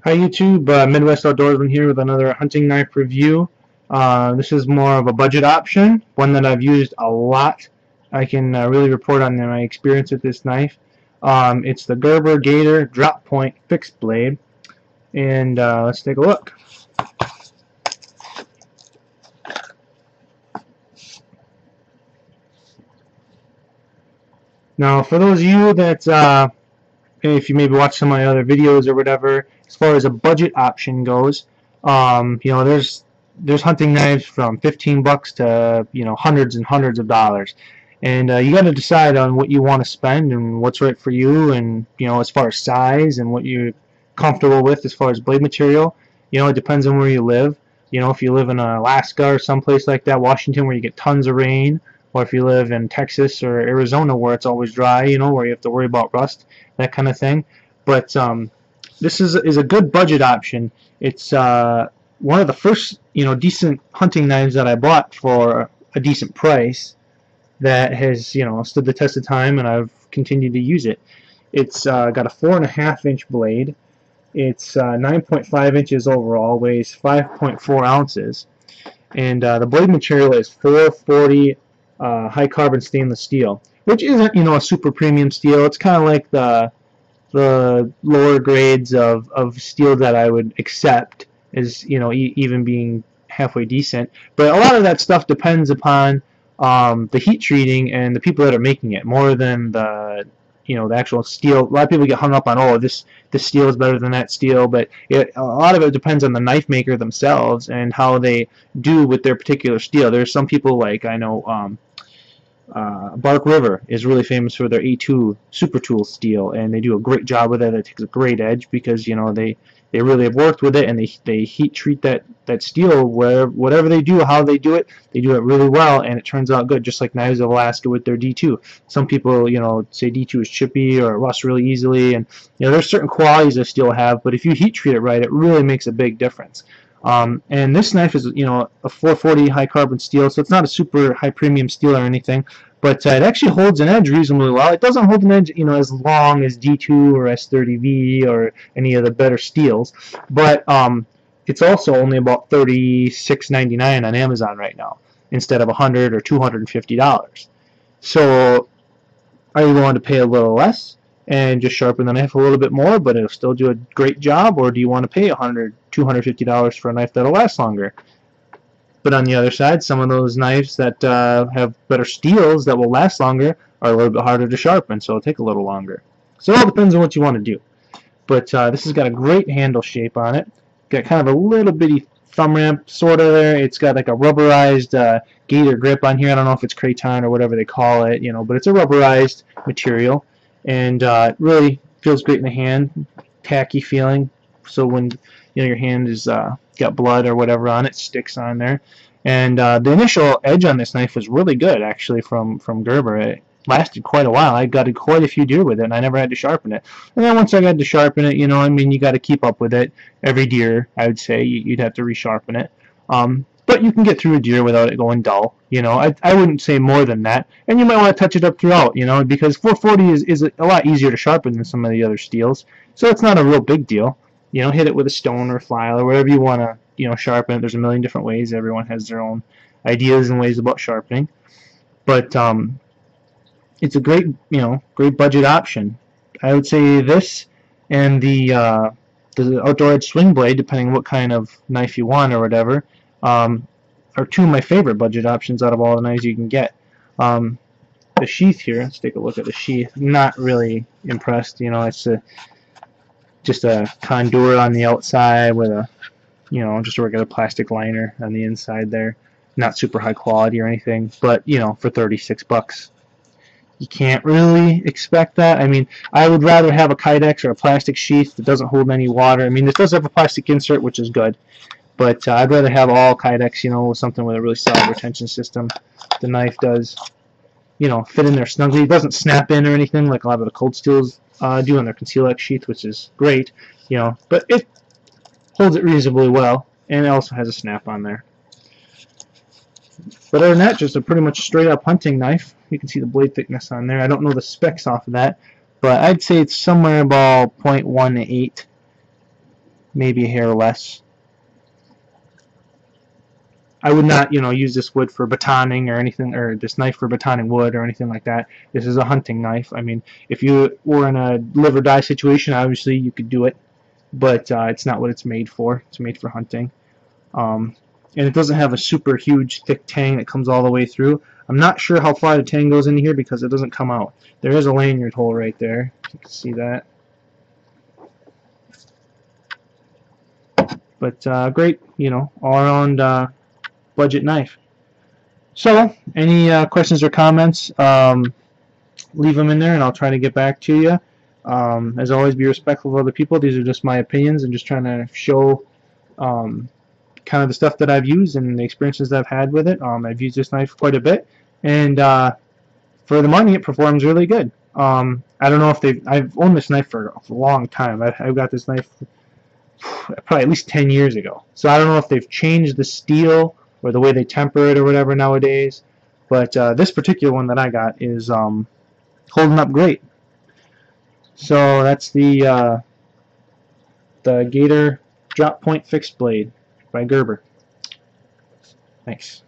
Hi YouTube, Midwest Outdoorsman here with another hunting knife review. This is more of a budget option, one that I've used a lot. I can really report on my experience with this knife. It's the Gerber Gator drop point fixed blade, and let's take a look. Now, for those of you that if you maybe watch some of my other videos or whatever, as far as a budget option goes, there's hunting knives from 15 bucks to hundreds and hundreds of dollars, and you got to decide on what you want to spend and what's right for you, and as far as size and what you're comfortable with as far as blade material. It depends on where you live. If you live in Alaska or someplace like that, Washington, where you get tons of rain, or if you live in Texas or Arizona where it's always dry, where you have to worry about rust, that kind of thing. But this is a good budget option. It's one of the first decent hunting knives that I bought for a decent price that has stood the test of time, and I've continued to use it. It's got a 4.5-inch blade. It's 9.5 inches overall, weighs 5.4 ounces, and the blade material is 440 high carbon stainless steel, which isn't a super premium steel. It's kind of like the lower grades of steel that I would accept as even being halfway decent. But a lot of that stuff depends upon the heat treating and the people that are making it more than the the actual steel. A lot of people get hung up on, oh, this steel is better than that steel, but a lot of it depends on the knife maker themselves and how they do with their particular steel. There's some people, like I know Bark River is really famous for their A2 Super Tool steel, and they do a great job with it. It takes a great edge because they really have worked with it, and they heat treat that steel whatever they do, how they do it really well, and it turns out good, just like Knives of Alaska with their D2. Some people say D2 is chippy or it rusts really easily, and there's certain qualities that steel have, but if you heat treat it right, it really makes a big difference. And this knife is a 440 high carbon steel, so it's not a super high premium steel or anything, but it actually holds an edge reasonably well. It doesn't hold an edge as long as D2 or S30V or any of the better steels, but it's also only about $36.99 on Amazon right now instead of $100 or $250. So are you willing to pay a little less and just sharpen the knife a little bit more, but it'll still do a great job, or do you want to pay $100, $250 for a knife that'll last longer? But on the other side, some of those knives that have better steels that will last longer are a little bit harder to sharpen, so it'll take a little longer. So it all depends on what you want to do. But this has got a great handle shape on it. Got kind of a little bitty thumb ramp sort of there. It's got like a rubberized gator grip on here. I don't know if it's craton or whatever they call it, but it's a rubberized material, and it really feels great in the hand. Tacky feeling. So when your hand is got blood or whatever on it, sticks on there. And the initial edge on this knife was really good, actually, from Gerber. It lasted quite a while. I got quite a few deer with it, and I never had to sharpen it. And then once I got to sharpen it, you got to keep up with it. Every deer, I would say, you'd have to resharpen it. But you can get through a deer without it going dull. I wouldn't say more than that. And you might want to touch it up throughout, because 440 is a lot easier to sharpen than some of the other steels. So it's not a real big deal. Hit it with a stone or file or whatever you want to, sharpen it. There's a million different ways. Everyone has their own ideas and ways about sharpening. But it's a great, great budget option. I would say this and the outdoor edge swing blade, depending on what kind of knife you want or whatever, are two of my favorite budget options out of all the knives you can get. The sheath here, let's take a look at the sheath. Not really impressed. It's just a contour on the outside with a, just a regular plastic liner on the inside there. Not super high quality or anything, but for 36 bucks, you can't really expect that. I mean, I would rather have a Kydex or a plastic sheath that doesn't hold any water. I mean, this does have a plastic insert, which is good, but I'd rather have all Kydex, with something with a really solid retention system. The knife does, fit in there snugly. It doesn't snap in or anything like a lot of the cold steels do on their Conceal X sheath, which is great, but it holds it reasonably well, and it also has a snap on there. But other than that, just a pretty much straight up hunting knife. You can see the blade thickness on there. I don't know the specs off of that, but I'd say it's somewhere about 0.18 maybe a hair less. I would not, use this wood for batoning or anything, or this knife for batoning wood or anything like that. This is a hunting knife. I mean, if you were in a live or die situation, obviously you could do it, but it's not what it's made for. It's made for hunting. And it doesn't have a super huge thick tang that comes all the way through. I'm not sure how far the tang goes into here because it doesn't come out. There is a lanyard hole right there. You can see that. But great, all-around budget knife. So, any questions or comments, leave them in there and I'll try to get back to you. As always, be respectful of other people. These are just my opinions and just trying to show kind of the stuff that I've used and the experiences that I've had with it. I've used this knife quite a bit, and for the money, it performs really good. I don't know if I've owned this knife for a long time. I've got this knife probably at least 10 years ago. So I don't know if they've changed the steel or the way they temper it or whatever nowadays. But this particular one that I got is holding up great. So that's the Gator Drop Point Fixed Blade by Gerber. Thanks.